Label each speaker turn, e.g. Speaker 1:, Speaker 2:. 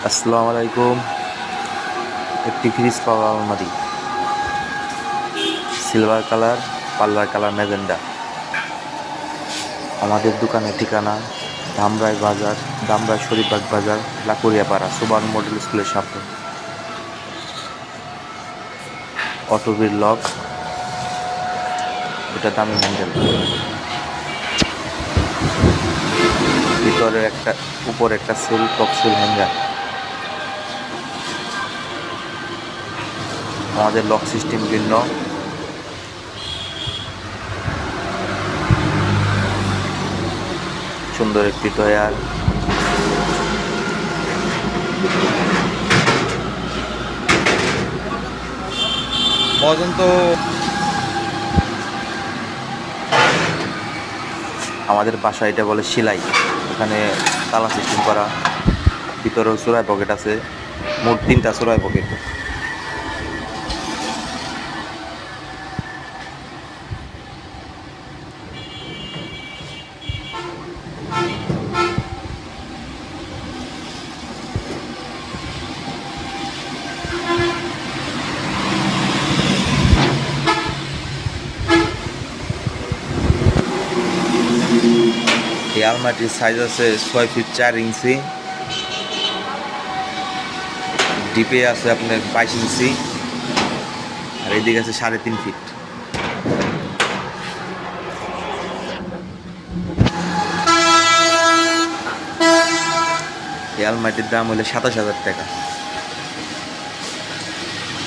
Speaker 1: আসসালামু আলাইকুম। একটি ফ্রিজ পাওয়া আলমারি, সিলভার কালার, পাল্লার কালার ম্যাজেন্ডা। আমাদের দোকানের ঠিকানা ধামরাই বাজার, ধামরাই শরীফবাগ বাজার, লাকুরিয়াপাড়া, সুবান মডেল স্কুলের সামনে। অটোবির লক, এটা দামি হ্যান্ডেল। ভিতরে একটা, উপরে একটা সেল টপসেল হ্যাঙ্গার। আমাদের লক সিস্টেম ভিন্ন। সুন্দর একটি ডয়ার।
Speaker 2: পর্যন্ত
Speaker 1: আমাদের বাসায় এটা বলে সেলাই। এখানে তালা সিস্টেম করা, ভিতরেও চোরাই পকেট আছে, মোট 3টা চোরাই পকেট। এই আলমারিটির সাইজ আছে 6 ফিট 4 ইঞ্চি, ডিপে আছে আপনার 22 ইঞ্চি, আর এইদিকে আছে 3.5 ফিট। এই আলমারিটির দাম হলো 27,000 টাকা।